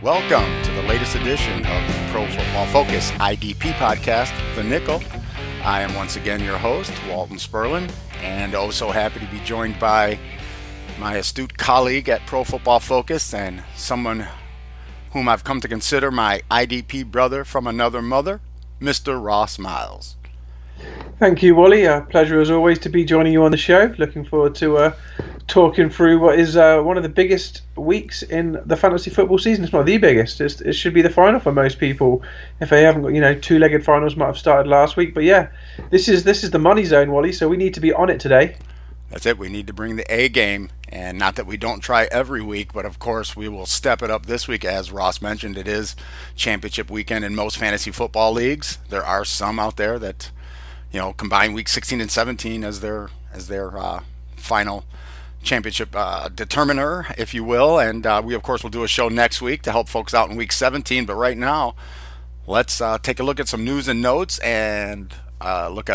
Welcome to the latest edition of the Pro Football Focus IDP podcast, The Nickel. I am once again your host, Walton Spurlin, and so happy to be joined by my astute colleague at Pro Football Focus and someone whom I've come to consider my IDP brother from another mother, Mr. Ross Miles. Thank you, Wally. A pleasure as always to be joining you on the show. Looking forward to talking through what is one of the biggest weeks in the fantasy football season. It's not the biggest. It should be the final for most people. If they haven't got, two-legged finals might have started last week. But yeah, this is the money zone, Wally. So we need to be on it today. That's it. We need to bring the A game. And not that we don't try every week, but of course we will step it up this week. As Ross mentioned, it is championship weekend in most fantasy football leagues. There are some out there that combine week 16 and 17 as their final championship determiner, if you will. And we, of course, will do a show next week to help folks out in week 17. But right now, let's take a look at some news and notes and look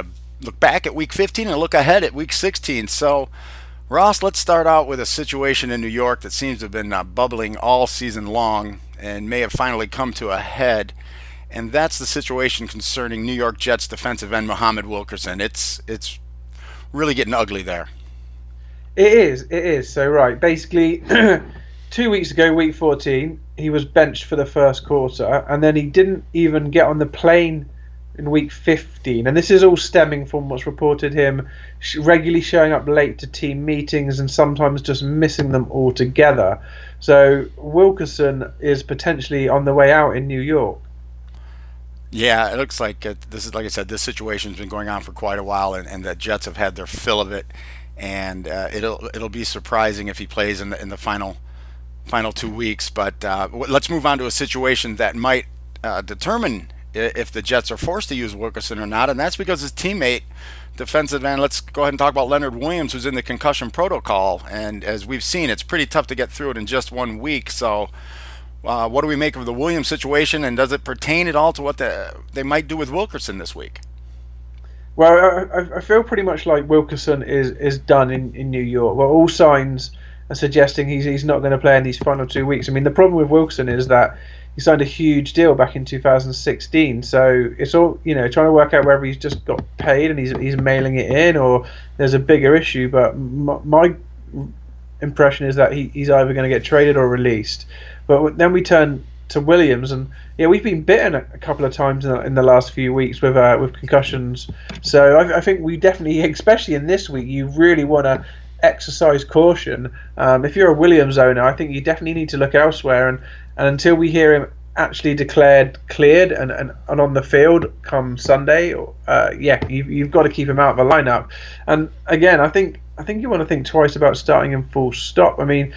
back at week 15 and look ahead at week 16. So, Ross, let's start out with a situation in New York that seems to have been bubbling all season long and may have finally come to a head. And that's the situation concerning New York Jets defensive end Muhammad Wilkerson. It's really getting ugly there. It is. So, right, basically, 2 weeks ago, week 14, he was benched for the first quarter, and then he didn't even get on the plane in week 15. And this is all stemming from what's reported him regularly showing up late to team meetings and sometimes just missing them altogether. So, Wilkerson is potentially on the way out in New York. Yeah, it looks like this is, like I said, this situation's been going on for quite a while, and the Jets have had their fill of it. And it'll be surprising if he plays in the final 2 weeks. But let's move on to a situation that might determine if the Jets are forced to use Wilkerson or not, and that's because his teammate, defensive end, let's go ahead and talk about Leonard Williams, who's in the concussion protocol. And as we've seen, it's pretty tough to get through it in just 1 week. So what do we make of the Williams situation, and does it pertain at all to what they might do with Wilkerson this week? Well, I feel pretty much like Wilkerson is done in New York. Well, all signs are suggesting he's not going to play in these final 2 weeks. I mean, the problem with Wilkerson is that he signed a huge deal back in 2016. So it's all, trying to work out whether he's just got paid and he's mailing it in, or there's a bigger issue. But my impression is that he's either going to get traded or released. But then we turn to Williams, and we've been bitten a couple of times in the last few weeks with concussions. So I think we definitely, especially in this week, you really want to exercise caution. If you're a Williams owner, I think you definitely need to look elsewhere. And until we hear him actually declared cleared and on the field come Sunday, you've got to keep him out of the lineup. And again, I think you want to think twice about starting him full stop. I mean,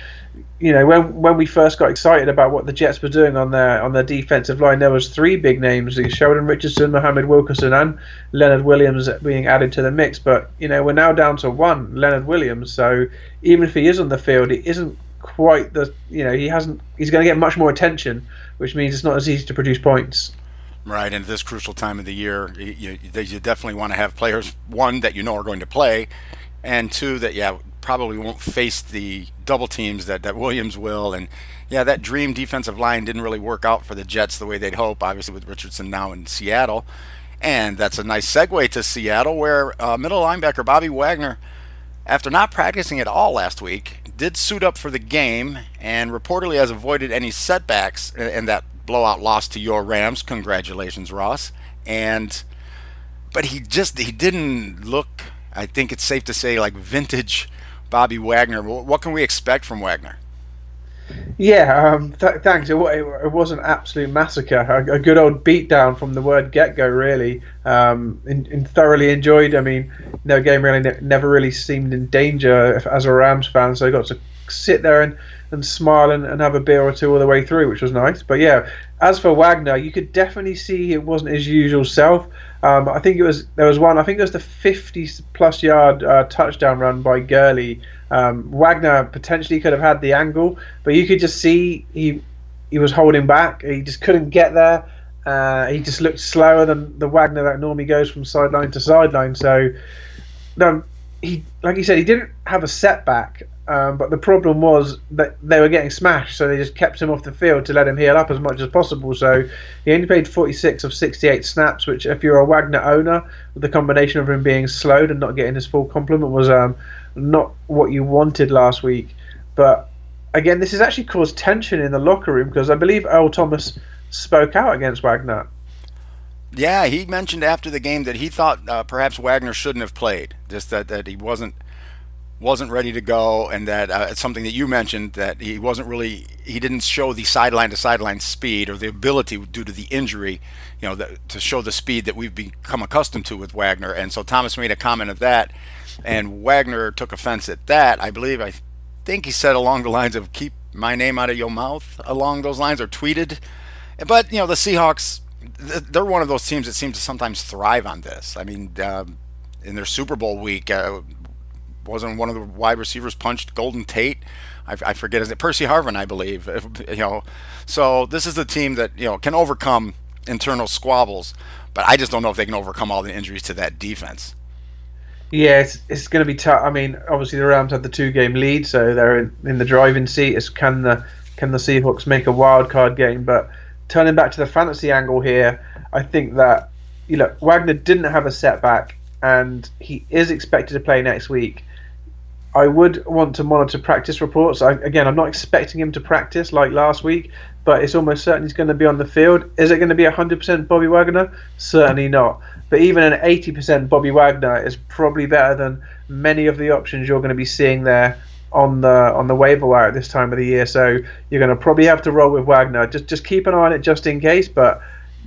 when we first got excited about what the Jets were doing on their defensive line, there was 3 big names: Sheldon Richardson, Muhammad Wilkerson, and Leonard Williams being added to the mix. But we're now down to 1, Leonard Williams. So even if he is on the field, it isn't quite the he's going to get much more attention, which means it's not as easy to produce points. Right, and at this crucial time of the year, you definitely want to have players, 1, that are going to play, and 2, that probably won't face the double teams that Williams will. And that dream defensive line didn't really work out for the Jets the way they'd hope, obviously with Richardson now in Seattle. And that's a nice segue to Seattle, where middle linebacker Bobby Wagner, after not practicing at all last week, did suit up for the game and reportedly has avoided any setbacks in that blowout loss to your Rams. Congratulations, Ross. But he didn't look, I think it's safe to say, like vintage Bobby Wagner. What can we expect from Wagner? Yeah, thanks. It was an absolute massacre, a good old beatdown from the word get-go, really. Thoroughly enjoyed. I mean, no game really never really seemed in danger as a Rams fan, so I got to sit there and smile and have a beer or two all the way through, which was nice. But as for Wagner, you could definitely see it wasn't his usual self. I think it was the 50-plus yard touchdown run by Gurley. Wagner potentially could have had the angle, but you could just see he was holding back. He just couldn't get there. He just looked slower than the Wagner that normally goes from sideline to sideline. So he, like you said, he didn't have a setback, but the problem was that they were getting smashed, so they just kept him off the field to let him heal up as much as possible. So he only played 46 of 68 snaps, which, if you're a Wagner owner, with the combination of him being slowed and not getting his full complement, was not what you wanted last week. But again, this has actually caused tension in the locker room because I believe Earl Thomas spoke out against Wagner. Yeah, he mentioned after the game that he thought perhaps Wagner shouldn't have played, just that he wasn't ready to go, and that it's something that you mentioned, that he didn't show the sideline to sideline speed or the ability due to the injury, to show the speed that we've become accustomed to with Wagner. And so Thomas made a comment of that, and Wagner took offense at that. I think he said along the lines of "keep my name out of your mouth," along those lines, or tweeted. But the Seahawks, they're one of those teams that seem to sometimes thrive on this. I mean, in their Super Bowl week, wasn't one of the wide receivers punched Golden Tate? I forget his name, Percy Harvin, I believe. So this is a team that can overcome internal squabbles, but I just don't know if they can overcome all the injuries to that defense. Yeah, it's going to be tough. I mean, obviously the Rams had the 2-game lead, so they're in the driving seat. Can the Seahawks make a wild card game? But turning back to the fantasy angle here, I think that Wagner didn't have a setback, and he is expected to play next week. I would want to monitor practice reports. I'm not expecting him to practice like last week, but it's almost certain he's going to be on the field. Is it going to be 100% Bobby Wagner? Certainly not. But even an 80% Bobby Wagner is probably better than many of the options you're going to be seeing there on the waiver wire at this time of the year. So you're going to probably have to roll with Wagner. Just keep an eye on it just in case. But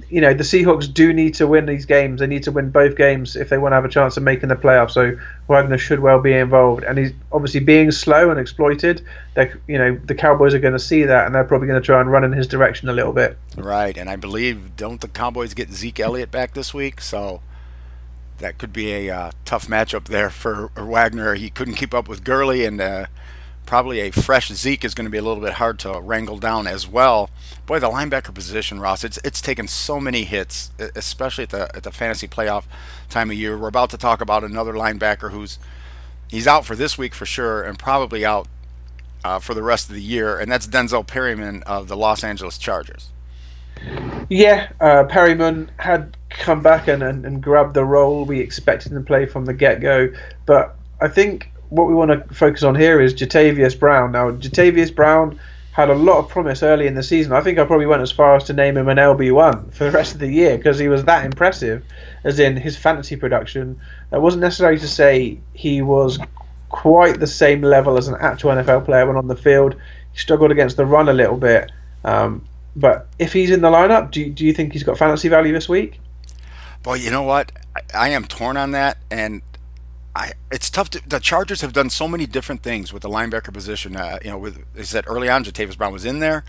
the Seahawks do need to win these games. They need to win both games if they want to have a chance of making the playoffs. So Wagner should well be involved. And he's obviously being slow and exploited. The Cowboys are going to see that, and they're probably going to try and run in his direction a little bit. Right, and I believe, don't the Cowboys get Zeke Elliott back this week? So that could be a tough matchup there for Wagner. He couldn't keep up with Gurley, and probably a fresh Zeke is going to be a little bit hard to wrangle down as well. Boy, the linebacker position, Ross, it's taken so many hits, especially at the fantasy playoff time of year. We're about to talk about another linebacker he's out for this week for sure, and probably out for the rest of the year, and that's Denzel Perryman of the Los Angeles Chargers. Yeah, Perryman had come back and grabbed the role we expected him to play from the get-go, but I think what we want to focus on here is Jatavis Brown. Now, Jatavis Brown had a lot of promise early in the season. I think I probably went as far as to name him an LB1 for the rest of the year because he was that impressive, as in his fantasy production. It wasn't necessary to say he was quite the same level as an actual NFL player when on the field. He struggled against the run a little bit. But if he's in the lineup, do you think he's got fantasy value this week? Boy, you know what? I am torn on that, and it's tough. The Chargers have done so many different things with the linebacker position. They said early on, Jatavis Brown was in there.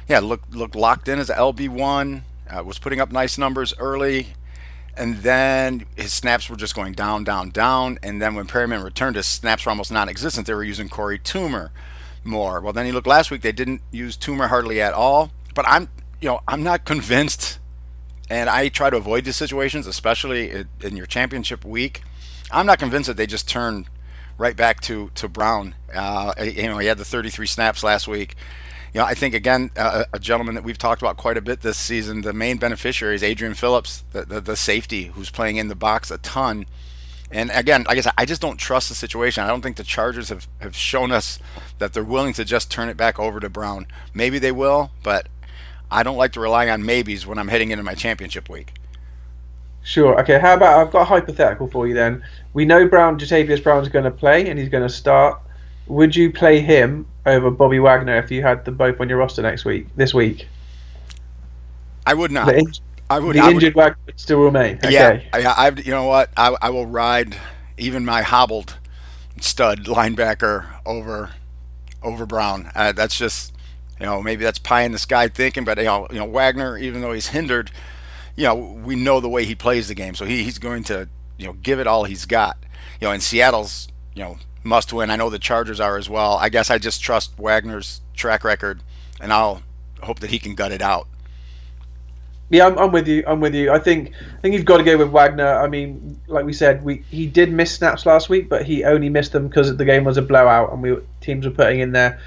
Yeah, looked locked in as an LB1. Was putting up nice numbers early, and then his snaps were just going down, down, down. And then when Perryman returned, his snaps were almost non-existent. They were using Corey Toomer more. Well, then he looked last week. They didn't use Toomer hardly at all. But I'm not convinced, and I try to avoid these situations, especially in your championship week. I'm not convinced that they just turn right back to Brown. He had the 33 snaps last week. I think, again, a gentleman that we've talked about quite a bit this season, the main beneficiary is Adrian Phillips, the safety, who's playing in the box a ton. And again, like I said, I just don't trust the situation. I don't think the Chargers have shown us that they're willing to just turn it back over to Brown. Maybe they will, but I don't like to rely on maybes when I'm heading into my championship week. Sure. Okay, how about I've got a hypothetical for you then. We know Jatavis Brown's going to play and he's going to start. Would you play him over Bobby Wagner if you had them both on your roster this week? I would not. The injured Wagner would still remain. Okay. Yeah. You know what? I will ride even my hobbled stud linebacker over Brown. That's just, maybe that's pie in the sky thinking, but Wagner, even though he's hindered, we know the way he plays the game, so he's going to give it all he's got. And Seattle's must win. I know the Chargers are as well. I guess I just trust Wagner's track record, and I'll hope that he can gut it out. Yeah, I'm with you. I'm with you. I think you've got to go with Wagner. I mean, like we said, he did miss snaps last week, but he only missed them because the game was a blowout and teams were putting in their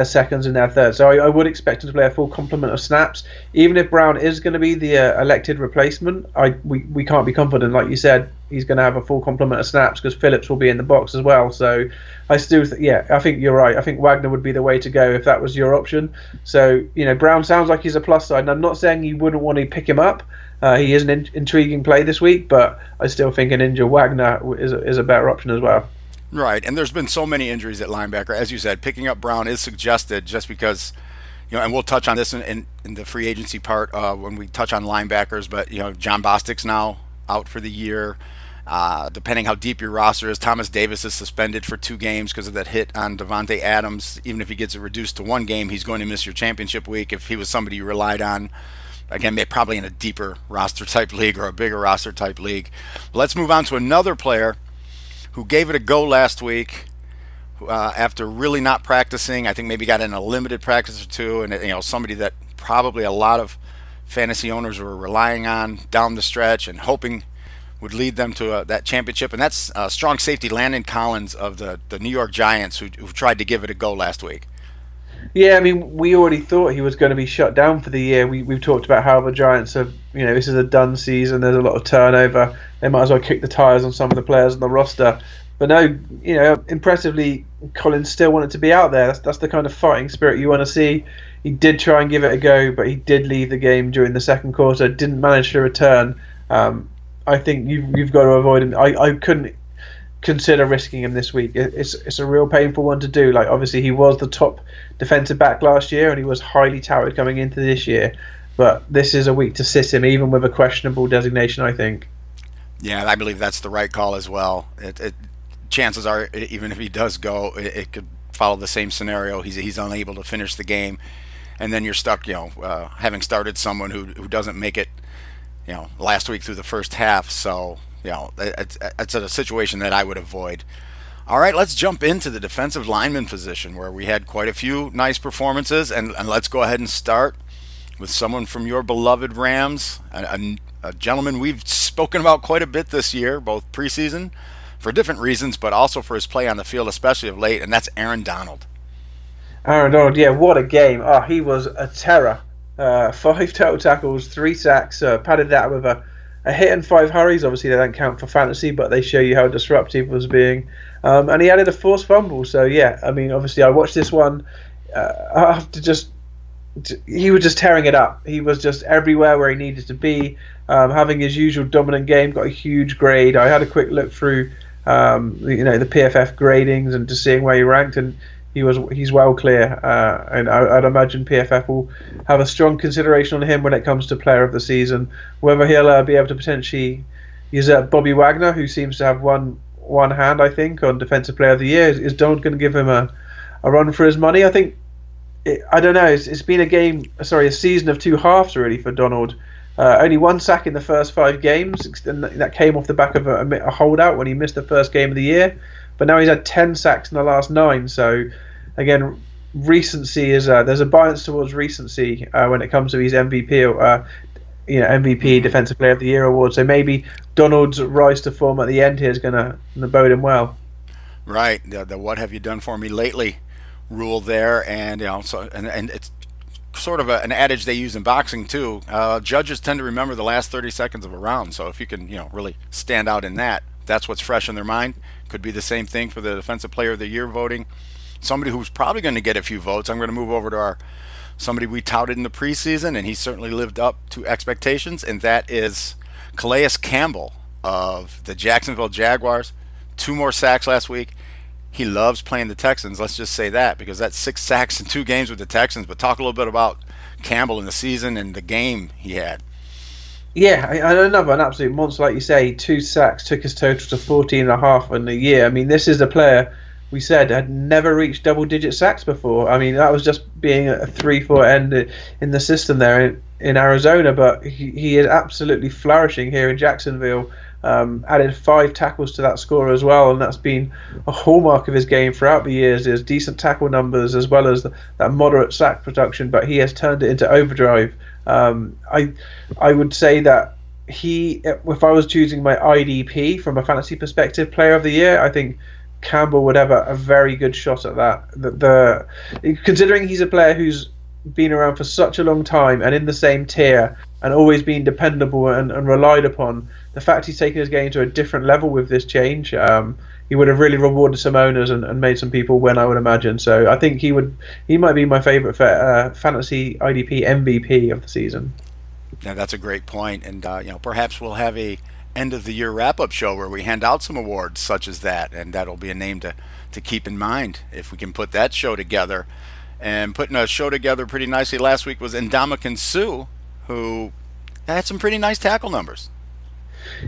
seconds and their thirds. So I would expect him to play a full complement of snaps. Even if Brown is going to be the elected replacement, we can't be confident. Like you said, he's going to have a full complement of snaps because Phillips will be in the box as well. So I think you're right. I think Wagner would be the way to go if that was your option. So Brown sounds like he's a plus side, and I'm not saying you wouldn't want to pick him up. He is an intriguing play this week, but I still think an injured Wagner is a better option as well. Right, and there's been so many injuries at linebacker. As you said, picking up Brown is suggested just because, and we'll touch on this in the free agency part when we touch on linebackers, but, John Bostic's now out for the year. Depending how deep your roster is, Thomas Davis is suspended for 2 games because of that hit on Devontae Adams. Even if he gets it reduced to 1 game, he's going to miss your championship week if he was somebody you relied on. Again, probably in a deeper roster type league or a bigger roster type league. Let's move on to another player who gave it a go last week after really not practicing. I think maybe got in a limited practice or 2, and somebody that probably a lot of fantasy owners were relying on down the stretch and hoping would lead them to that championship, and that's strong safety Landon Collins of the New York Giants, who tried to give it a go last week. Yeah, I mean, we already thought he was going to be shut down for the year. We've talked about how the Giants have, this is a done season. There's a lot of turnover. They might as well kick the tires on some of the players on the roster. But no, impressively, Collins still wanted to be out there. That's the kind of fighting spirit you want to see. He did try and give it a go, but he did leave the game during the second quarter. Didn't manage to return. I think you've got to avoid him. I couldn't consider risking him this week. It's a real painful one to do. Like, obviously he was the top defensive back last year and he was highly touted coming into this year, but this is a week to sit him even with a questionable designation, I think. Yeah, I believe that's the right call as well. Chances are, even if he does go, it could follow the same scenario. He's unable to finish the game, and then you're stuck having started someone who doesn't make it last week through the first half. So it's a situation that I would avoid. All right, let's jump into the defensive lineman position where we had quite a few nice performances, and let's go ahead and start with someone from your beloved Rams, a gentleman we've spoken about quite a bit this year, both preseason for different reasons, but also for his play on the field, especially of late, and that's Aaron Donald. Aaron Donald, yeah, what a game. Oh, he was a terror. 5 total tackles, 3 sacks, padded that with a hit and 5 hurries. Obviously, they don't count for fantasy, but they show you how disruptive he was being. And he added a forced fumble. So, yeah, I mean, obviously, I watched this one he was just tearing it up. He was just everywhere where he needed to be, having his usual dominant game, got a huge grade. I had a quick look through, the PFF gradings and just seeing where he ranked, and he's well clear. And I'd imagine PFF will have a strong consideration on him when it comes to player of the season. Whether he'll be able to potentially usurp Bobby Wagner, who seems to have one hand, I think, on defensive player of the year. Is Donald going to give him a run for his money? I think. I don't know. It's been a season of 2 halves really for Donald. Only 1 sack in the first 5 games, and that came off the back of a holdout when he missed the first game of the year. But now he's had 10 sacks in the last 9. So again, recency is there's a bias towards recency when it comes to these MVP MVP Defensive Player of the Year awards. So maybe Donald's rise to form at the end here is going to bode him well. Right. The "What have you done for me lately" rule there, and and it's sort of an adage they use in boxing too. Judges tend to remember the last 30 seconds of a round, so if you can really stand out in that's what's fresh in their mind. Could be the same thing for the Defensive Player of the Year voting. Somebody who's probably going to get a few votes. I'm going to move over to somebody we touted in the preseason, and he certainly lived up to expectations, and that is Calais Campbell of the Jacksonville Jaguars. 2 more sacks last week. He loves playing the Texans, let's just say that, because that's 6 sacks in 2 games with the Texans. But talk a little bit about Campbell in the season and the game he had. Yeah, another an absolute monster, like you say. 2 sacks took his total to 14.5 in the year. I mean, this is a player we said had never reached double-digit sacks before. I mean, that was just being a 3-4 end in the system there in Arizona. But he is absolutely flourishing here in Jacksonville. Added 5 tackles to that score as well, and that's been a hallmark of his game throughout the years. Is decent tackle numbers as well as that moderate sack production, but he has turned it into overdrive. I would say that if I was choosing my IDP from a fantasy perspective, player of the year, I think Campbell would have a very good shot at that. Considering he's a player who's been around for such a long time and in the same tier and always been dependable and relied upon, the fact he's taken his game to a different level with this change, he would have really rewarded some owners and made some people win, I would imagine. So I think he might be my favourite for fantasy IDP MVP of the season. Yeah, that's a great point, and perhaps we'll have a end of the year wrap up show where we hand out some awards such as that, and that'll be a name to keep in mind if we can put that show together. And putting a show together pretty nicely last week was Ndamukong Suh, who had some pretty nice tackle numbers.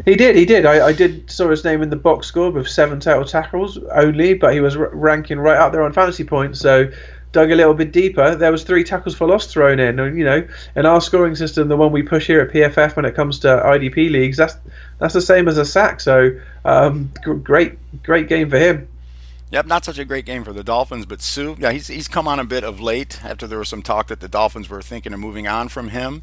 He did. I did saw his name in the box score with 7 total tackles only, but he was ranking right up there on fantasy points. So dug a little bit deeper. There was 3 tackles for loss thrown in. And, in our scoring system, the one we push here at PFF when it comes to IDP leagues, that's the same as a sack. So great game for him. Yep, not such a great game for the Dolphins, but Suh, yeah, he's come on a bit of late after there was some talk that the Dolphins were thinking of moving on from him.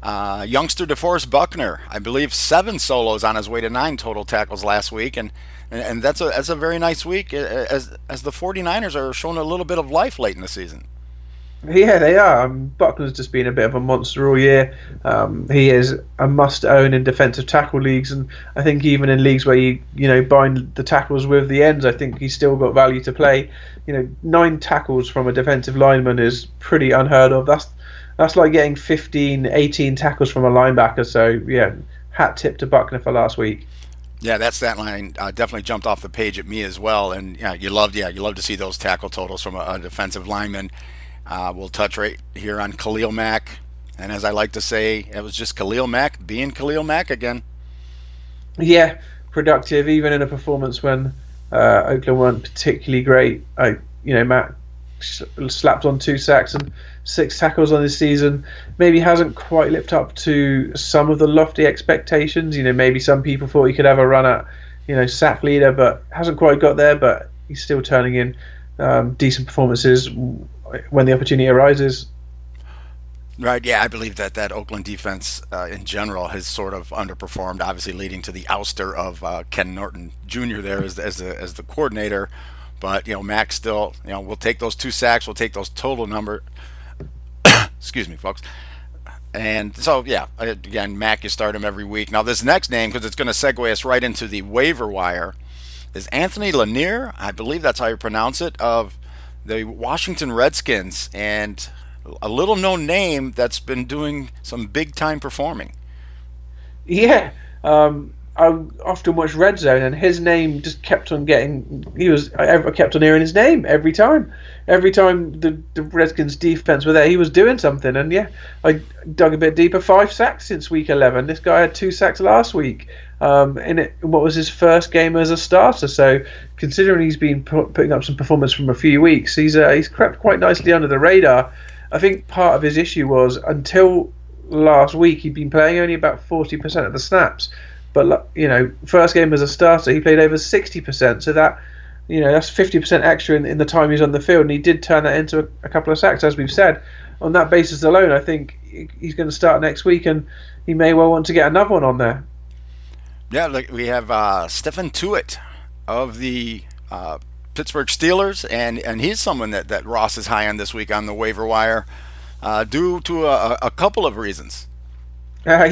Youngster DeForest Buckner, I believe 7 solos on his way to 9 total tackles last week, and that's a very nice week as the 49ers are showing a little bit of life late in the season. Yeah, they are. Buckner's just been a bit of a monster all year. He is a must-own in defensive tackle leagues, and I think even in leagues where you bind the tackles with the ends, I think he's still got value to play. 9 tackles from a defensive lineman is pretty unheard of. That's like getting 15, 18 tackles from a linebacker. So yeah, hat tip to Buckner for last week. Yeah, that stat line definitely jumped off the page at me as well, and you love to see those tackle totals from a defensive lineman. We'll touch right here on Khalil Mack. And as I like to say, it was just Khalil Mack being Khalil Mack again. Yeah, productive, even in a performance when Oakland weren't particularly great. Mack slapped on 2 sacks and 6 tackles on this season. Maybe hasn't quite lived up to some of the lofty expectations. Maybe some people thought he could have a run at, sack leader, but hasn't quite got there. But he's still turning in decent performances when the opportunity arises. Right, yeah, I believe that Oakland defense in general has sort of underperformed, obviously leading to the ouster of Ken Norton Jr. there as the coordinator. But Mac still, we'll take those 2 sacks, we'll take those total number. Excuse me, folks. And so, yeah, again, Mac, you start him every week. Now, this next name, because it's going to segue us right into the waiver wire, is Anthony Lanier. I believe that's how you pronounce it, of the Washington Redskins, and a little known name that's been doing some big time performing. Yeah, I often watched Red Zone, and his name just kept on getting. I kept on hearing his name every time. Every time the Redskins defense were there, he was doing something. And yeah, I dug a bit deeper. 5 sacks since week 11. This guy had 2 sacks last week. What was his first game as a starter? So considering he's been putting up some performance from a few weeks, he's crept quite nicely under the radar. I think part of his issue was until last week he'd been playing only about 40% of the snaps. But first game as a starter, he played over 60%. So that's 50% extra in the time he's on the field, and he did turn that into a couple of sacks, as we've said. On that basis alone, I think he's going to start next week, and he may well want to get another one on there. Yeah, look, we have Stephen Tuitt of the Pittsburgh Steelers, and he's someone that Ross is high on this week on the waiver wire due to a couple of reasons. Well,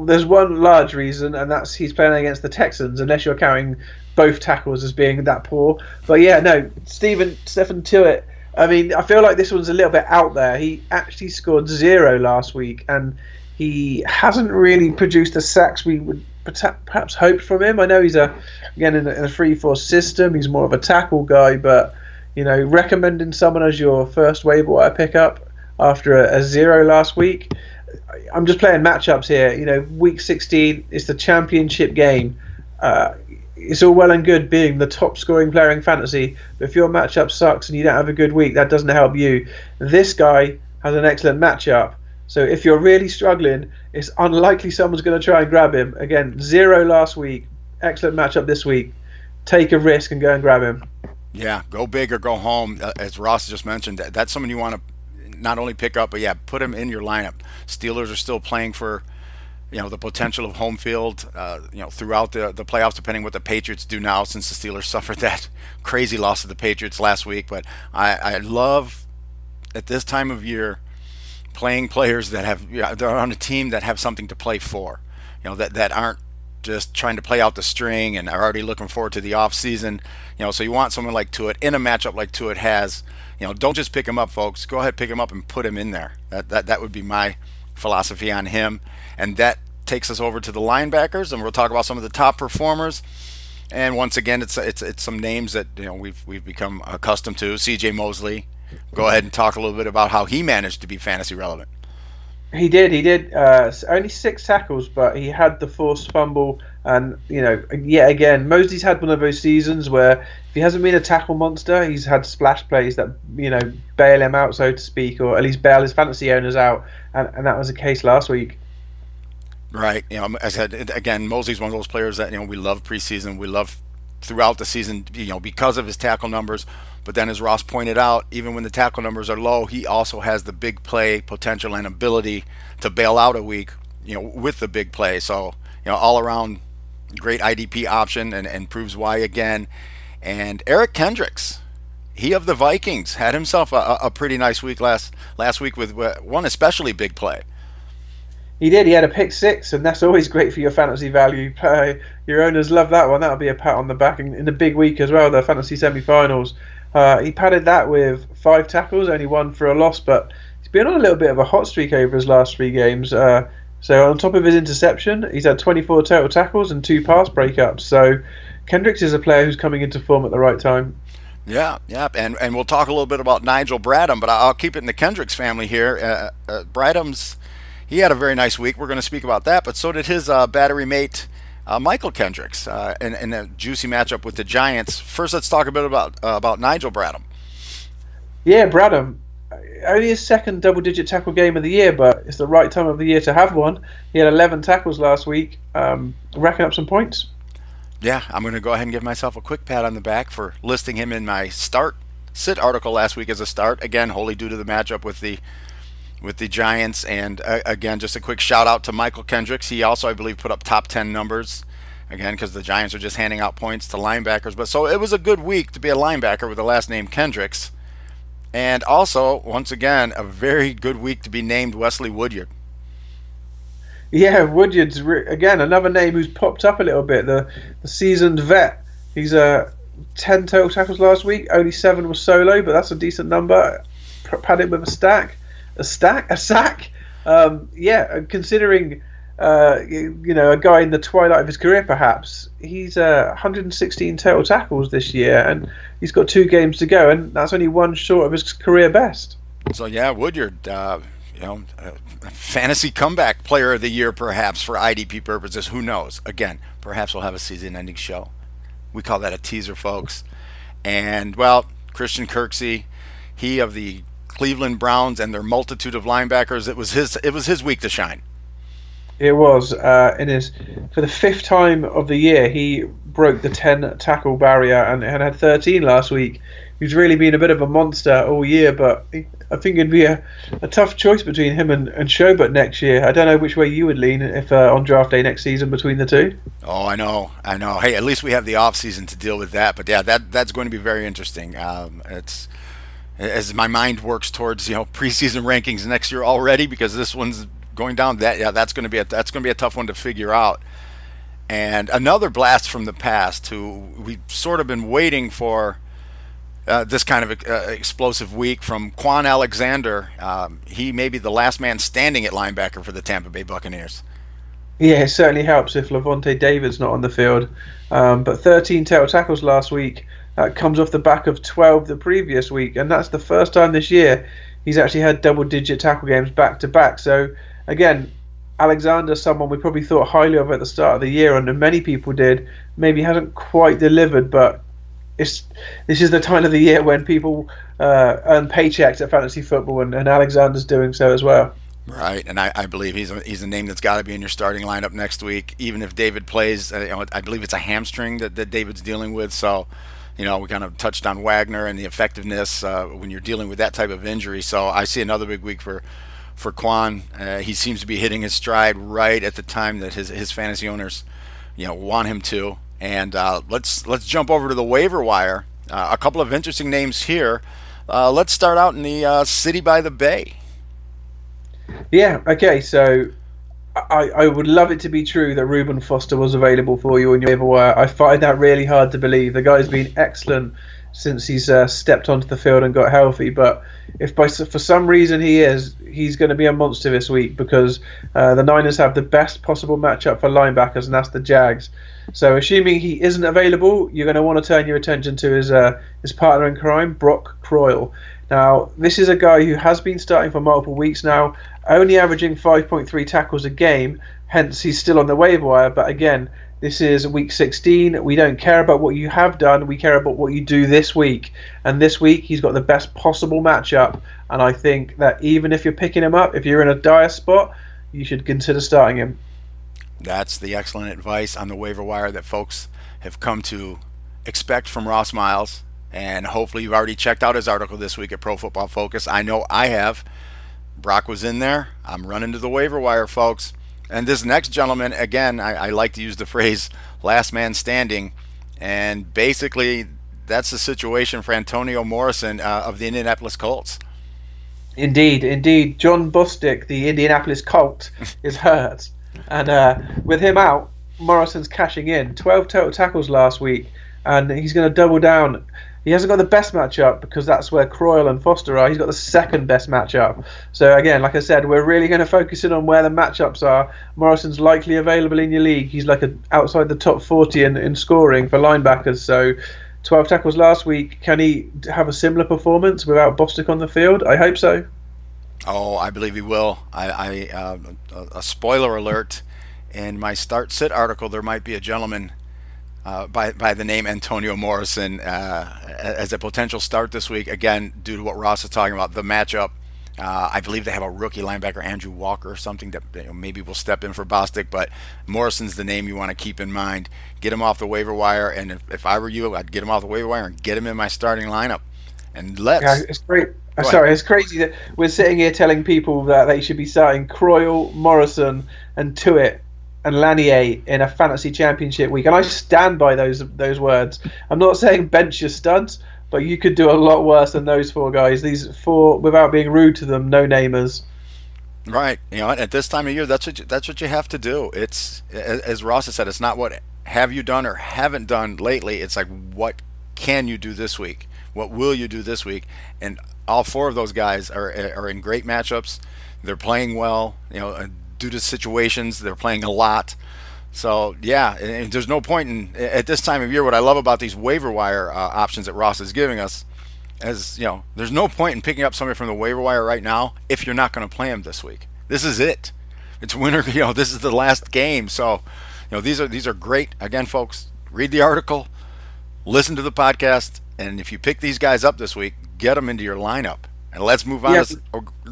there's one large reason, and that's he's playing against the Texans, unless you're counting both tackles as being that poor. But yeah, no, Stephen Tuitt, I mean, I feel like this one's a little bit out there. He actually scored 0 last week, and he hasn't really produced the sacks we would perhaps hoped from him. I know he's again in a 3-4 system. He's more of a tackle guy, but recommending someone as your first waiver wire pickup after a 0 last week. I'm just playing matchups here. Week 16 is the championship game. It's all well and good being the top scoring player in fantasy, but if your matchup sucks and you don't have a good week, that doesn't help you. This guy has an excellent matchup. So if you're really struggling, it's unlikely someone's going to try and grab him. Again, 0 last week, excellent matchup this week. Take a risk and go and grab him. Yeah, go big or go home. As Ross just mentioned, that's someone you want to not only pick up, but yeah, put him in your lineup. Steelers are still playing for the potential of home field, throughout the playoffs, depending what the Patriots do now, since the Steelers suffered that crazy loss to the Patriots last week. But I love at this time of year playing players that have they're on a team that have something to play for, that aren't just trying to play out the string and are already looking forward to the off season. So you want someone like Tuitt in a matchup like Tuitt has. Don't just pick him up, folks. Go ahead, pick him up and put him in there. That would be my philosophy on him. And that takes us over to the linebackers, and we'll talk about some of the top performers. And once again, it's some names that we've become accustomed to. C.J. Mosley. Go ahead and talk a little bit about how he managed to be fantasy relevant. He did. Only 6 tackles, but he had the forced fumble. And, yet again, Mosley's had one of those seasons where if he hasn't been a tackle monster, he's had splash plays that, bail him out, so to speak, or at least bail his fantasy owners out. And that was the case last week. Right. As I said, again, Mosley's one of those players that, we love preseason. We love throughout the season, because of his tackle numbers. But then, as Ross pointed out, even when the tackle numbers are low, he also has the big play potential and ability to bail out a week, with the big play. So, all around great IDP option, and proves why again. And Eric Kendricks, he of the Vikings, had himself a pretty nice week last week with one especially big play. He did. He had a pick 6, and that's always great for your fantasy value. Your owners love that one. That'll be a pat on the back in the big week as well, the fantasy semi-finals. He padded that with 5 tackles, only 1 for a loss, but he's been on a little bit of a hot streak over his last 3 games. So on top of his interception, he's had 24 total tackles and 2 pass breakups. So Kendricks is a player who's coming into form at the right time. Yeah, and we'll talk a little bit about Nigel Bradham, but I'll keep it in the Kendricks family here. Bradham's, he had a very nice week. We're going to speak about that, but so did his battery mate, Michael Kendricks, in a juicy matchup with the Giants. First, let's talk a bit about Nigel Bradham. Yeah, Bradham, only his second double-digit tackle game of the year, but it's the right time of the year to have one. He had 11 tackles last week, racking up some points. Yeah, I'm going to go ahead and give myself a quick pat on the back for listing him in my sit article last week as a start. Again, wholly due to the matchup with the Giants. And again, just a quick shout out to Michael Kendricks. He also, I believe, put up top 10 numbers. Again, because the Giants are just handing out points to linebackers. But so it was a good week to be a linebacker with the last name Kendricks. And also, once again, a very good week to be named Wesley Woodyard. Yeah, Woodyard's again another name who's popped up a little bit. The seasoned vet. He's 10 total tackles last week. Only 7 was solo, but that's a decent number. Padded with a sack. Considering a guy in the twilight of his career, perhaps he's 116 total tackles this year, and he's got 2 games to go, and that's only 1 short of his career best. So yeah, Woodyard, fantasy comeback player of the year, perhaps for IDP purposes. Who knows? Again, perhaps we'll have a season-ending show. We call that a teaser, folks. And well, Christian Kirksey, he of the Cleveland Browns and their multitude of linebackers, it was his week to shine. It was for the 5th time of the year he broke the 10 tackle barrier and had 13 last week. He's really been a bit of a monster all year, but I think it'd be a tough choice between him and Schobert next year. I don't know which way you would lean if on draft day next season between the two. Oh, I know. Hey, at least we have the off season to deal with that. But yeah, that's going to be very interesting. It's as my mind works towards preseason rankings next year already, because this one's going down. That's going to be a tough one to figure out. And another blast from the past, who we've sort of been waiting for. This kind of explosive week from Quan Alexander. He may be the last man standing at linebacker for the Tampa Bay Buccaneers. Yeah, it certainly helps if Lavonte David's not on the field. But 13 total tackles last week comes off the back of 12 the previous week, and that's the first time this year he's actually had double-digit tackle games back-to-back. So, again, Alexander's someone we probably thought highly of at the start of the year, and many people did. Maybe hasn't quite delivered, but this is the time of the year when people earn paychecks at fantasy football, and Alexander's doing so as well. Right, and I believe he's a name that's got to be in your starting lineup next week, even if David plays. I believe it's a hamstring that David's dealing with. So, We kind of touched on Wagner and the effectiveness when you're dealing with that type of injury. So I see another big week for Quan. He seems to be hitting his stride right at the time that his fantasy owners, want him to. And let's jump over to the waiver wire. A couple of interesting names here. Let's start out in the city by the bay. Yeah. Okay. So I would love it to be true that Reuben Foster was available for you in your waiver wire. I find that really hard to believe. The guy's been excellent since he's stepped onto the field and got healthy. But if for some reason he's going to be a monster this week because the Niners have the best possible matchup for linebackers, and that's the Jags. So assuming he isn't available, you're going to want to turn your attention to his partner in crime, Brock Croyle. Now, this is a guy who has been starting for multiple weeks now, only averaging 5.3 tackles a game, hence he's still on the waiver wire. But again, this is week 16. We don't care about what you have done, we care about what you do this week. And this week, he's got the best possible matchup. And I think that even if you're picking him up, if you're in a dire spot, you should consider starting him. That's the excellent advice on the waiver wire that folks have come to expect from Ross Miles. And hopefully you've already checked out his article this week at Pro Football Focus. I know I have. Brock was in there. I'm running to the waiver wire, folks. And this next gentleman, again, I like to use the phrase last man standing. And basically, that's the situation for Antonio Morrison of the Indianapolis Colts. Indeed. John Bostic, the Indianapolis Colt, is hurt. And with him out, Morrison's cashing in. 12 total tackles last week. And he's going to double down. He hasn't got the best matchup because that's where Croyle and Foster are. He's got the second best matchup. So again, like I said, we're really going to focus in on where the matchups are. Morrison's likely available in your league. He's like outside the top 40 in scoring for linebackers. So 12 tackles last week. Can he have a similar performance without Bostic on the field? I hope so. Oh, I believe he will. A spoiler alert. In my start-sit article, there might be a gentleman by the name Antonio Morrison as a potential start this week. Again, due to what Ross is talking about, the matchup. I believe they have a rookie linebacker, Andrew Walker, or something that maybe will step in for Bostic. But Morrison's the name you want to keep in mind. Get him off the waiver wire, and if I were you, I'd get him off the waiver wire and get him in my starting lineup. And it's great. It's crazy that we're sitting here telling people that they should be starting Croyle, Morrison, and Tuitt and Lanier in a fantasy championship week, and I stand by those words. I'm not saying bench your studs, but you could do a lot worse than those four guys. These four, without being rude to them, no-namers. Right. At this time of year, that's what you have to do. It's, as Ross has said, it's not what have you done or haven't done lately. It's like, what can you do this week? What will you do this week? And all four of those guys are in great matchups. They're playing well. Due to situations, they're playing a lot. So yeah, and there's no point in at this time of year. What I love about these waiver wire options that Ross is giving us, as there's no point in picking up somebody from the waiver wire right now if you're not going to play him this week. This is it. It's winter. This is the last game. So these are great. Again, folks, read the article, listen to the podcast, and if you pick these guys up this week, get them into your lineup. And let's move on to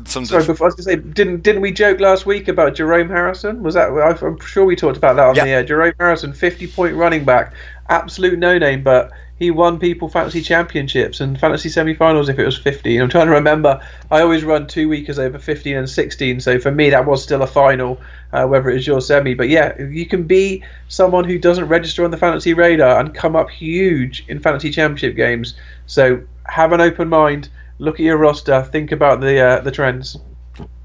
some. Sorry, before I was going to say, didn't we joke last week about Jerome Harrison? Was that? I'm sure we talked about that on the air. Jerome Harrison, 50-point running back, absolute no-name, but he won people fantasy championships and fantasy semi-finals if it was 50. I'm trying to remember. I always run 2 weekers over 15 and 16, so for me that was still a final, whether it was your semi. But yeah, you can be someone who doesn't register on the fantasy radar and come up huge in fantasy championship games. So have an open mind. Look at your roster. Think about the trends.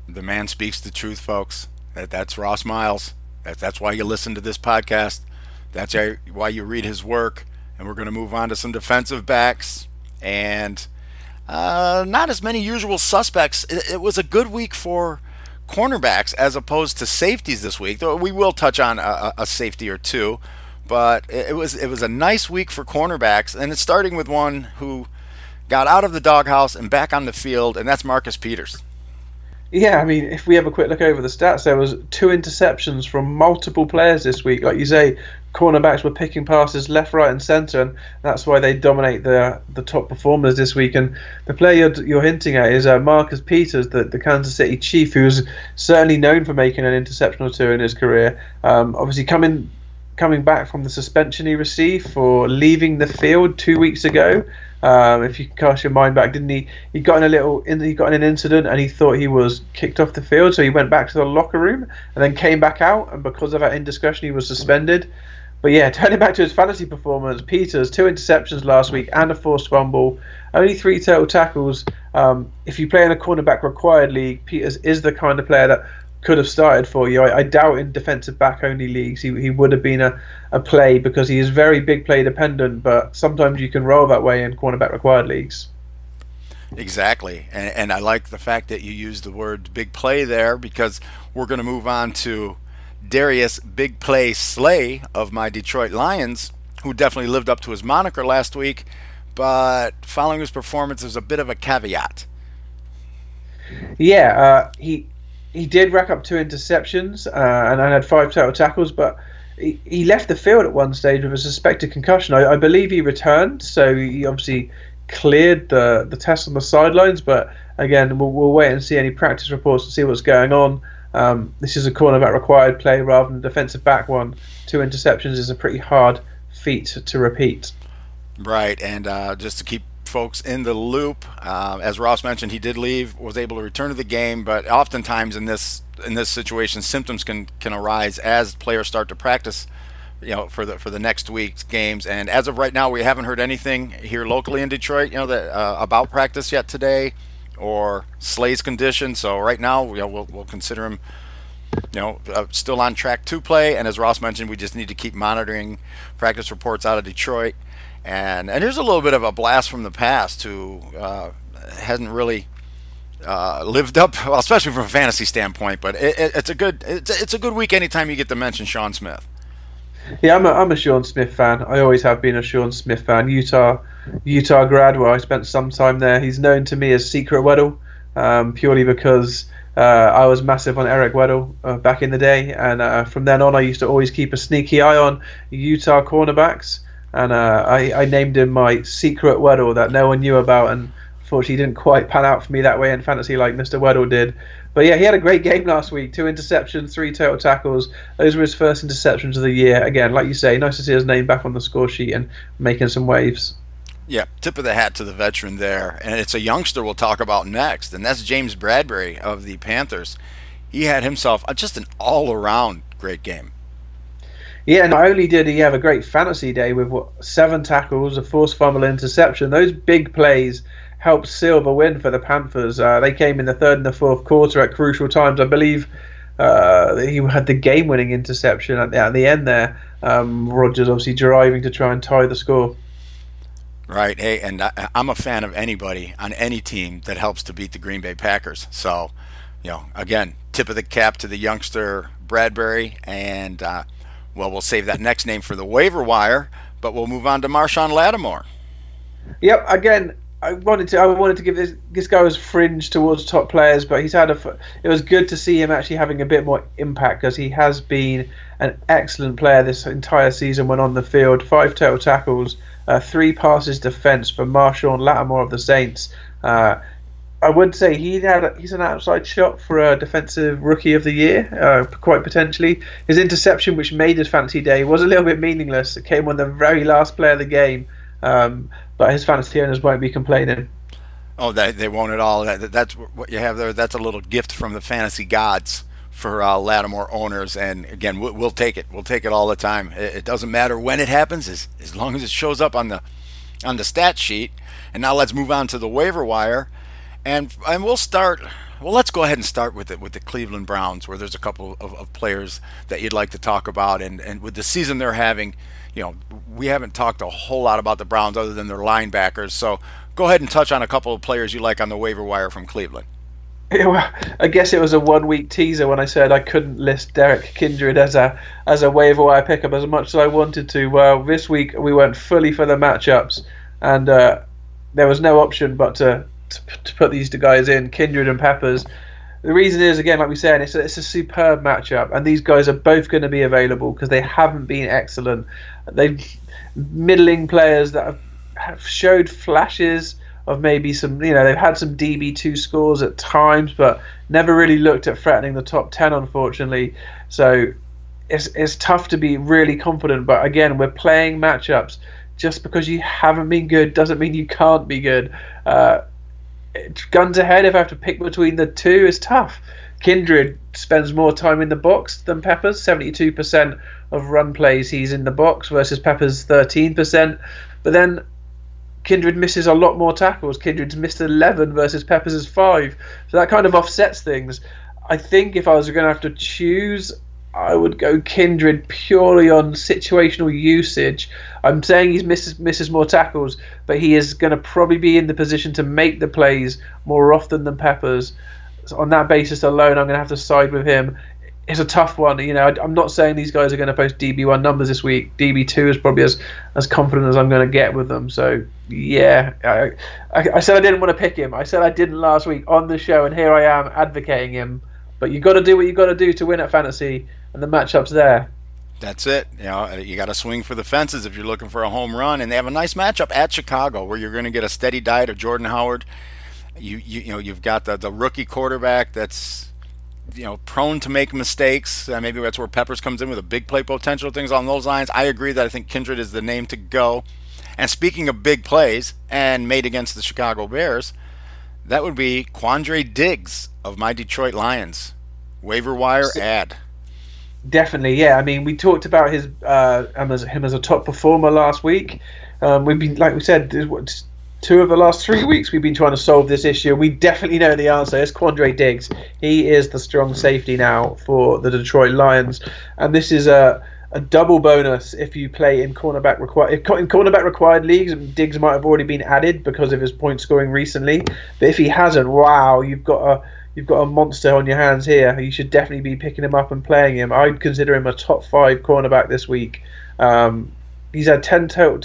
The man speaks the truth, folks. That's Ross Miles. That's why you listen to this podcast. That's why you read his work. And we're going to move on to some defensive backs. And not as many usual suspects. It was a good week for cornerbacks as opposed to safeties this week. Though we will touch on a safety or two. But it was a nice week for cornerbacks. And it's starting with one who got out of the doghouse and back on the field, and that's Marcus Peters. Yeah, I mean, if we have a quick look over the stats, there was 2 interceptions from multiple players this week. Like you say, cornerbacks were picking passes left, right, and centre, and that's why they dominate the top performers this week. And the player you're hinting at is Marcus Peters, the Kansas City Chief, who's certainly known for making an interception or two in his career. Obviously, coming coming back from the suspension he received for leaving the field 2 weeks ago. If you can cast your mind back, didn't he? He got in an incident and he thought he was kicked off the field, so he went back to the locker room and then came back out, and because of that indiscretion, he was suspended. But yeah, turning back to his fantasy performance, Peters 2 interceptions last week and a forced fumble, only 3 total tackles. If you play in a cornerback required league, Peters is the kind of player that could have started for you. I doubt in defensive back only leagues he would have been a play, because he is very big play dependent, but sometimes you can roll that way in cornerback required leagues. Exactly, and I like the fact that you used the word big play there, because we're going to move on to Darius Big Play Slay of my Detroit Lions, who definitely lived up to his moniker last week, but following his performance, there's a bit of a caveat. Yeah, he did rack up 2 interceptions and had 5 total tackles, but he left the field at one stage with a suspected concussion. I believe he returned, so he obviously cleared the test on the sidelines, but again, we'll wait and see any practice reports to see what's going on. This is a cornerback required play rather than a defensive back one. 2 interceptions is a pretty hard feat to repeat. Right, and just to keep folks in the loop, as Ross mentioned, he did leave, was able to return to the game, but oftentimes in this situation, symptoms can arise as players start to practice, for the next week's games. And as of right now, we haven't heard anything here locally in Detroit, about practice yet today or Slay's condition. So right now, we'll consider him, still on track to play. And as Ross mentioned, we just need to keep monitoring practice reports out of Detroit. And here's a little bit of a blast from the past who hasn't really lived up, well, especially from a fantasy standpoint. But it's a good week anytime you get to mention Sean Smith. Yeah, I'm a Sean Smith fan. I always have been a Sean Smith fan. Utah grad, where I spent some time there. He's known to me as Secret Weddle, purely because I was massive on Eric Weddle back in the day, and from then on, I used to always keep a sneaky eye on Utah cornerbacks. And I named him my Secret Weddle that no one knew about, and unfortunately didn't quite pan out for me that way in fantasy like Mr. Weddle did. But yeah, he had a great game last week. 2 interceptions, 3 total tackles. Those were his first interceptions of the year. Again, like you say, nice to see his name back on the score sheet and making some waves. Yeah, tip of the hat to the veteran there. And it's a youngster we'll talk about next, and that's James Bradbury of the Panthers. He had himself just an all-around great game. Yeah, not only did he have a great fantasy day with 7 tackles, a forced fumble, interception, those big plays helped seal the win for the Panthers. They came in the third and the fourth quarter at crucial times. I believe he had the game-winning interception at the end there. Rodgers obviously driving to try and tie the score. Right. Hey, and I'm a fan of anybody on any team that helps to beat the Green Bay Packers. So, again, tip of the cap to the youngster Bradbury, and we'll save that next name for the waiver wire, but we'll move on to Marshawn Lattimore. Yep. Again, I wanted to give this guy was fringe towards top players, but it was good to see him actually having a bit more impact, because he has been an excellent player this entire season when on the field. 5 total tackles, 3 passes defense for Marshawn Lattimore of the Saints. I would say he's an outside shot for a defensive rookie of the year, quite potentially. His interception, which made his fantasy day, was a little bit meaningless. It came on the very last play of the game, but his fantasy owners won't be complaining. Oh, they won't at all. That's what you have there. That's a little gift from the fantasy gods for Lattimore owners. And again, we'll take it. We'll take it all the time. It doesn't matter when it happens, as long as it shows up on the stat sheet. And now let's move on to the waiver wire. And we'll start. Well, let's go ahead and start with the Cleveland Browns, where there's a couple of players that you'd like to talk about, and with the season they're having, we haven't talked a whole lot about the Browns other than their linebackers. So go ahead and touch on a couple of players you like on the waiver wire from Cleveland. Yeah, well, I guess it was a 1-week teaser when I said I couldn't list Derek Kindred as a waiver wire pickup as much as I wanted to. Well, this week we went fully for the matchups, and there was no option but to put these two guys in, Kindred and Peppers. The reason is, again, like we said, it's a superb matchup, and these guys are both going to be available because they haven't been excellent. They've middling players that have showed flashes of maybe some, they've had some DB2 scores at times, but never really looked at threatening the top 10, unfortunately. So it's tough to be really confident. But again, we're playing matchups. Just because you haven't been good doesn't mean you can't be good. Guns ahead, if I have to pick between the two, is tough. Kindred spends more time in the box than Peppers. 72% of run plays he's in the box versus Peppers 13%. But then Kindred misses a lot more tackles. Kindred's missed 11 versus Peppers' 5. So that kind of offsets things. I think if I was going to have to choose, I would go Kindred purely on situational usage. I'm saying he misses more tackles, but he is going to probably be in the position to make the plays more often than Peppers. So on that basis alone, I'm going to have to side with him. It's a tough one. I'm not saying these guys are going to post DB1 numbers this week. DB2 is probably as confident as I'm going to get with them. So, yeah, I said I didn't want to pick him. I said I didn't last week on the show, and here I am advocating him. But you got to do what you got to do to win at fantasy, and the matchup's there. That's it. You got to swing for the fences if you're looking for a home run, and they have a nice matchup at Chicago where you're going to get a steady diet of Jordan Howard. You've got the rookie quarterback that's prone to make mistakes. Maybe that's where Peppers comes in with a big play potential, things along those lines. I agree that I think Kindred is the name to go. And speaking of big plays and made against the Chicago Bears, that would be Quandre Diggs of my Detroit Lions. Waiver wire ad. Definitely, yeah. I mean, we talked about him as a top performer last week. We've been, like we said, 2 of the last 3 weeks we've been trying to solve this issue. We definitely know the answer. It's Quandre Diggs. He is the strong safety now for the Detroit Lions, and this is a double bonus if you play in cornerback required leagues. Diggs might have already been added because of his point scoring recently, but if he hasn't, wow, you've got a monster on your hands here. You should definitely be picking him up and playing him. I'd consider him a top 5 cornerback this week. He's had 10 tackles,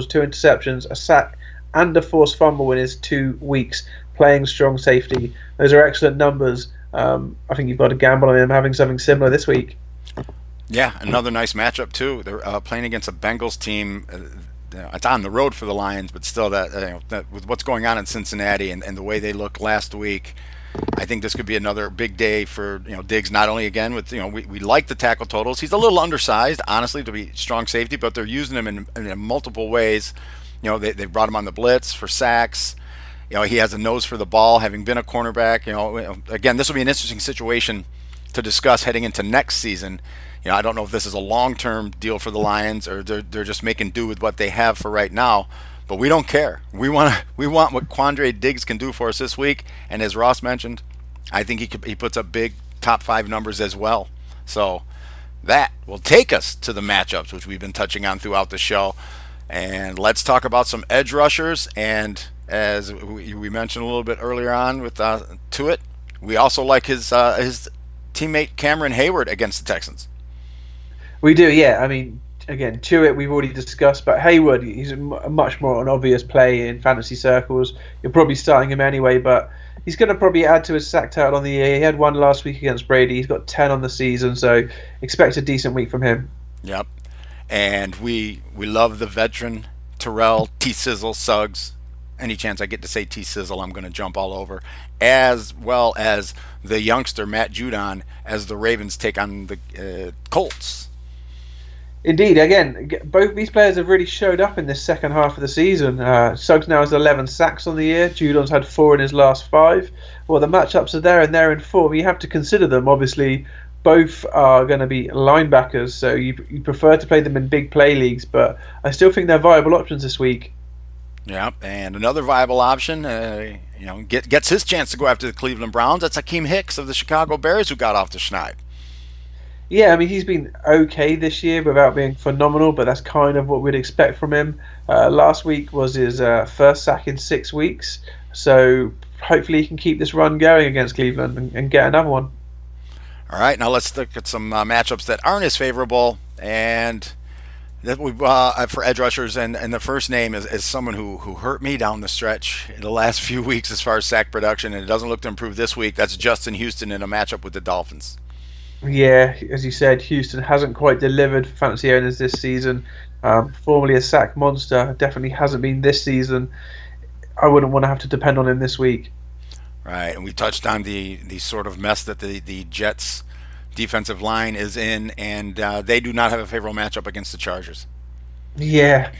2 interceptions, a sack, and a forced fumble in his 2 weeks playing strong safety. Those are excellent numbers. I think you've got to gamble on him having something similar this week. Yeah, another nice matchup too. They're playing against a Bengals team. It's on the road for the Lions, but still, that with what's going on in Cincinnati and the way they looked last week, I think this could be another big day for Diggs. Not only again with we like the tackle totals. He's a little undersized, honestly, to be strong safety, but they're using him in multiple ways. They brought him on the blitz for sacks. He has a nose for the ball, having been a cornerback. Again, this will be an interesting situation to discuss heading into next season. I don't know if this is a long-term deal for the Lions or they're just making do with what they have for right now. But we don't care. We want what Quandre Diggs can do for us this week. And as Ross mentioned, I think he puts up big top 5 numbers as well. So that will take us to the matchups, which we've been touching on throughout the show. And let's talk about some edge rushers. And as we mentioned a little bit earlier on with Tuitt, we also like his teammate Cameron Hayward against the Texans. We do, yeah. I mean, again, Tuitt we've already discussed, but Hayward, he's a much more an obvious play in fantasy circles. You're probably starting him anyway, but he's going to probably add to his sack total on the year. He had 1 last week against Brady. He's got 10 on the season, so expect a decent week from him. Yep. And we love the veteran Terrell T-Sizzle Suggs. Any chance I get to say T-Sizzle, I'm going to jump all over. As well as the youngster Matt Judon as the Ravens take on the Colts. Indeed, again, both these players have really showed up in this second half of the season. Suggs now has 11 sacks on the year. Judon's had 4 in his last 5. Well, the matchups are there and they're in form. You have to consider them. Obviously, both are going to be linebackers, so you prefer to play them in big play leagues, but I still think they're viable options this week. Yeah, and another viable option, gets his chance to go after the Cleveland Browns. That's Akeem Hicks of the Chicago Bears who got off the schneid. Yeah, I mean, he's been okay this year without being phenomenal, but that's kind of what we'd expect from him. Last week was his first sack in 6 weeks, so hopefully he can keep this run going against Cleveland and get another one. All right, now let's look at some matchups that aren't as favorable, and that we for edge rushers, and the first name is someone who hurt me down the stretch in the last few weeks as far as sack production, and it doesn't look to improve this week. That's Justin Houston in a matchup with the Dolphins. Yeah, as you said, Houston hasn't quite delivered for fantasy owners this season. Formerly a sack monster, definitely hasn't been this season. I wouldn't want to have to depend on him this week. Right, and we touched on the sort of mess that the Jets defensive line is in, and they do not have a favorable matchup against the Chargers. Yeah,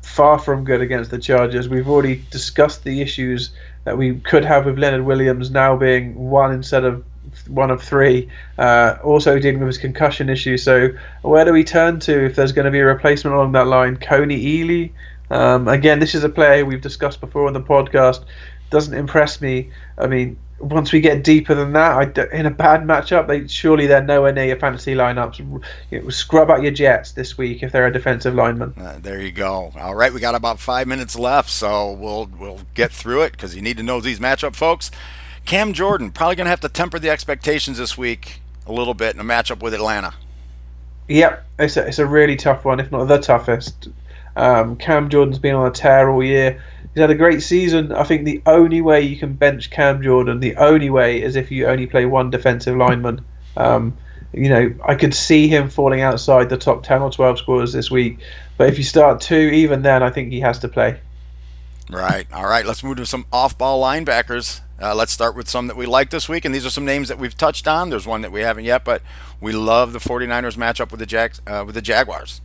far from good against the Chargers. We've already discussed the issues that we could have with Leonard Williams now being one instead of one of three. Also dealing with his concussion issue. So where do we turn to if there's going to be a replacement along that line? Coney Ely. Again, this is a player we've discussed before on the podcast. Doesn't impress me. I mean, once we get deeper than that, in a bad matchup, they're nowhere near your fantasy lineups. Scrub out your Jets this week if they're a defensive lineman. There you go. All right, we got about 5 minutes left, so we'll get through it because you need to know these matchup, folks. Cam Jordan probably going to have to temper the expectations this week a little bit in a matchup with Atlanta. Yep, it's a really tough one, if not the toughest. Cam Jordan's been on a tear all year. He's had a great season. I think the only way you can bench Cam Jordan, the only way, is if you only play one defensive lineman. I could see him falling outside the top 10 or 12 scorers this week. But if you start two, even then, I think he has to play. Right. All right, let's move to some off-ball linebackers. Let's start with some that we like this week, and these are some names that we've touched on. There's one that we haven't yet, but we love the 49ers matchup with the Jaguars.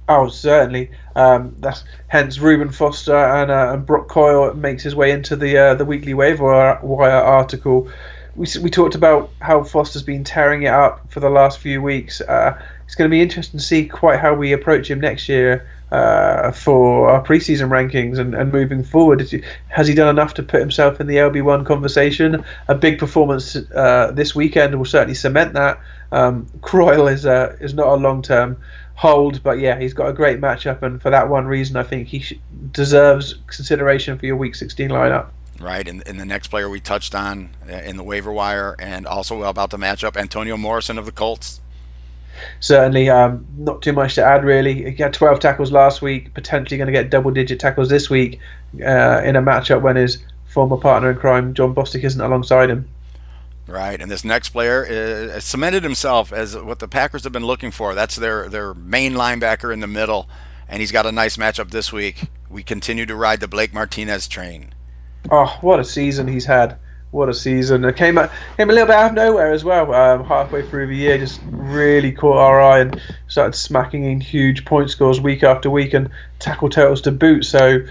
Oh, certainly. That's hence Reuben Foster and Brock Coyle makes his way into the weekly waiver wire article. We talked about how Foster's been tearing it up for the last few weeks. It's going to be interesting to see quite how we approach him next year for our preseason rankings and moving forward. Has he done enough to put himself in the LB1 conversation? A big performance this weekend will certainly cement that. Croyle is not a long-term hold, but yeah, he's got a great matchup, and for that one reason, I think he deserves consideration for your Week 16 lineup. Right, and the next player we touched on in the waiver wire, and also about the matchup, Antonio Morrison of the Colts. Certainly, not too much to add really. He had 12 tackles last week, potentially going to get double-digit tackles this week in a matchup when his former partner in crime, John Bostic, isn't alongside him. Right, and this next player has cemented himself as what the Packers have been looking for. That's their main linebacker in the middle, and he's got a nice matchup this week. We continue to ride the Blake Martinez train. Oh, what a season he's had. What a season. It came a little bit out of nowhere as well. Halfway through the year, just really caught our eye and started smacking in huge point scores week after week and tackle totals to boot. So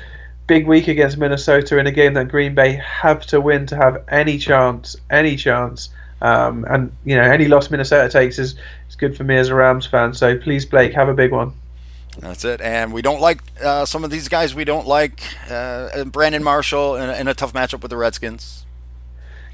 big week against Minnesota in a game that Green Bay have to win to have any chance. And any loss Minnesota takes is good for me as a Rams fan. So please, Blake, have a big one. That's it. And we don't like some of these guys. We don't like Brandon Marshall in a tough matchup with the Redskins.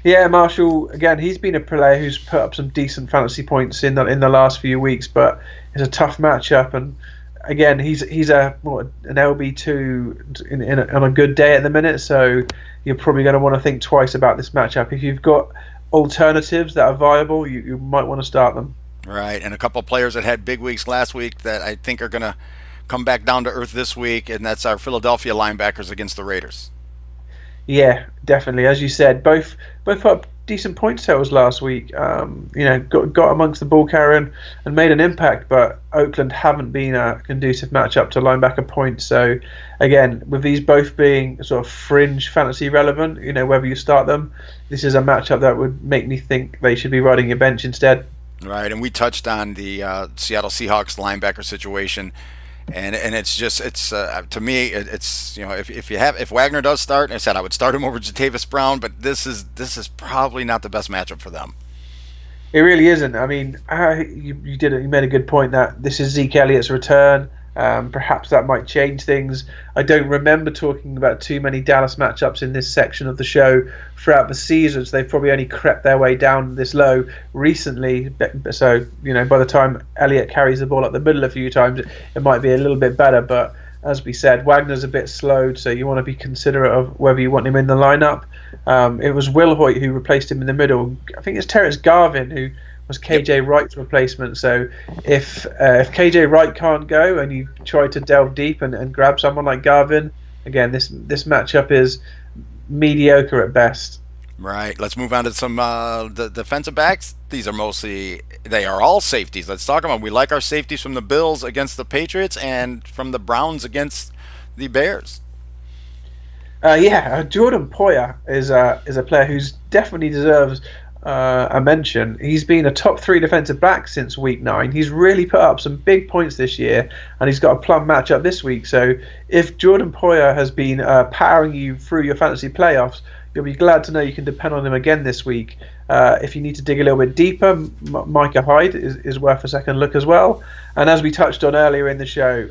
Yeah, Marshall, again, he's been a player who's put up some decent fantasy points in the last few weeks, but it's a tough matchup. And again, he's an LB2 on a good day at the minute, so you're probably going to want to think twice about this matchup. If you've got alternatives that are viable, you might want to start them. Right, and a couple of players that had big weeks last week that I think are going to come back down to earth this week, and that's our Philadelphia linebackers against the Raiders. Yeah, definitely. As you said, both put up decent point totals last week. Got amongst the ball carrier and made an impact, but Oakland haven't been a conducive matchup to linebacker points. So again, with these both being sort of fringe fantasy relevant, whether you start them, this is a matchup that would make me think they should be riding your bench instead. Right, and we touched on the Seattle Seahawks linebacker situation. And it's to me it's if Wagner does start, I said I would start him over Jatavis Brown, but this is probably not the best matchup for them. It really isn't. I mean, you made a good point that this is Zeke Elliott's return. Perhaps that might change things. I don't remember talking about too many Dallas matchups in this section of the show throughout the season, so they've probably only crept their way down this low recently. So, by the time Elliott carries the ball up the middle a few times, it might be a little bit better. But as we said, Wagner's a bit slowed, so you want to be considerate of whether you want him in the lineup. It was Will Hoyt who replaced him in the middle. I think it's Terrence Garvin who was KJ Wright's replacement. So if KJ Wright can't go and you try to delve deep and grab someone like Garvin, again, this matchup is mediocre at best. Right. Let's move on to some the defensive backs. They are all safeties. Let's talk about them. We like our safeties from the Bills against the Patriots and from the Browns against the Bears. Jordan Poyer is a player who's definitely deserves a mention. He's been a top 3 defensive back since week 9. He's really put up some big points this year, and he's got a plum matchup this week. So if Jordan Poyer has been powering you through your fantasy playoffs, you'll be glad to know you can depend on him again this week. If you need to dig a little bit deeper, Micah Hyde is worth a second look as well. And as we touched on earlier in the show,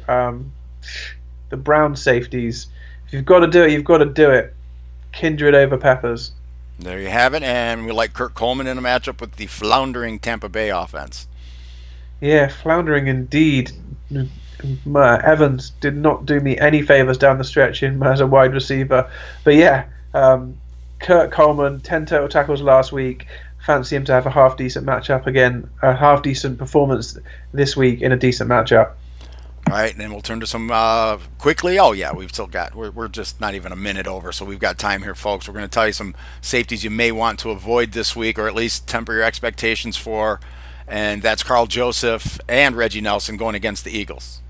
the Brown safeties, if you've got to do it, you've got to do it. Kindred over Peppers. There you have it, and we like Kurt Coleman in a matchup with the floundering Tampa Bay offense. Yeah, floundering indeed. Evans did not do me any favours down the stretch as a wide receiver. But yeah, Kurt Coleman, 10 total tackles last week. Fancy him to have a half-decent matchup again, a half-decent performance this week in a decent matchup. All right, and then we'll turn to some quickly. Oh, yeah, we've still got, we're just not even a minute over, so we've got time here, folks. We're going to tell you some safeties you may want to avoid this week, or at least temper your expectations for, and that's Carl Joseph and Reggie Nelson going against the Eagles.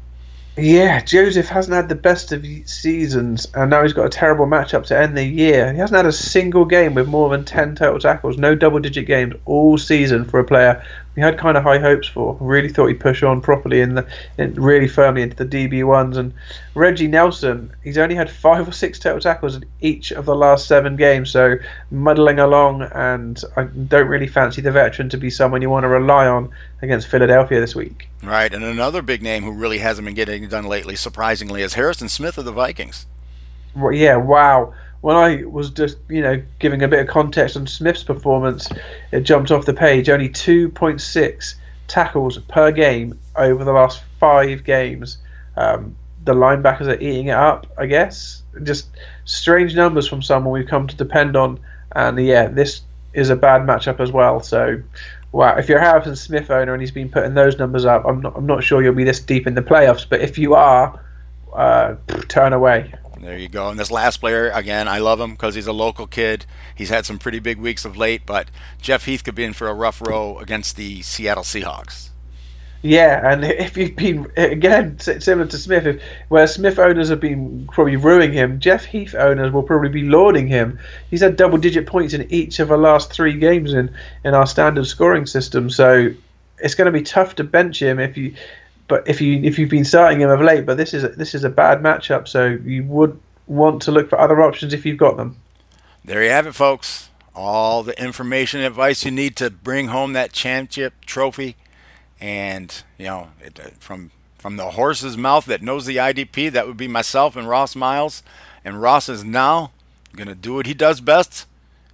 Yeah, Joseph hasn't had the best of seasons, and now he's got a terrible matchup to end the year. He hasn't had a single game with more than 10 total tackles, no double-digit games all season for a player we had kind of high hopes for. Really thought he'd push on properly and really firmly into the DB1s. And Reggie Nelson, he's only had 5 or 6 total tackles in each of the last 7 games, so muddling along, and I don't really fancy the veteran to be someone you want to rely on against Philadelphia this week. Right, and another big name who really hasn't been getting done lately, surprisingly, is Harrison Smith of the Vikings. Yeah, wow. When I was just, giving a bit of context on Smith's performance, it jumped off the page. Only 2.6 tackles per game over the last 5 games. The linebackers are eating it up, I guess. Just strange numbers from someone we've come to depend on. And yeah, this is a bad matchup as well. So, wow, if you're a Harrison Smith owner and he's been putting those numbers up, I'm not sure you'll be this deep in the playoffs. But if you are, turn away. There you go. And this last player, again, I love him because he's a local kid. He's had some pretty big weeks of late, but Jeff Heath could be in for a rough row against the Seattle Seahawks. Yeah, and if you've been, again, similar to Smith, where Smith owners have been probably ruining him, Jeff Heath owners will probably be lauding him. He's had double-digit points in each of the last 3 games in our standard scoring system, so it's going to be tough to bench him if you've been starting him of late. But this is a bad matchup, so you would want to look for other options if you've got them. There you have it, folks. All the information and advice you need to bring home that championship trophy. And, from the horse's mouth that knows the IDP, that would be myself and Ross Miles. And Ross is now going to do what he does best,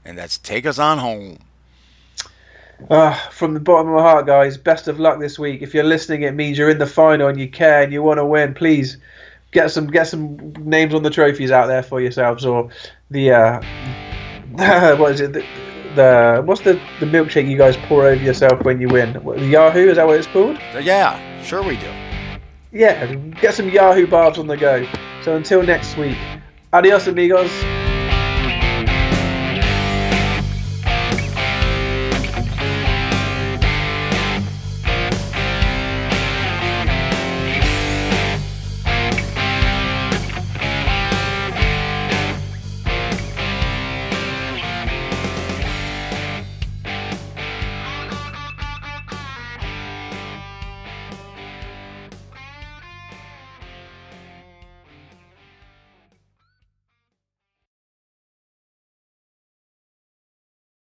and that's take us on home. From the bottom of my heart, guys, best of luck this week. If you're listening, it means you're in the final and you care and you want to win. Please get some names on the trophies out there for yourselves, or the what is it? What's the milkshake you guys pour over yourself when you win? Yahoo, is that what it's called? Yeah, sure we do. Yeah, get some Yahoo barbs on the go. So until next week, adios amigos.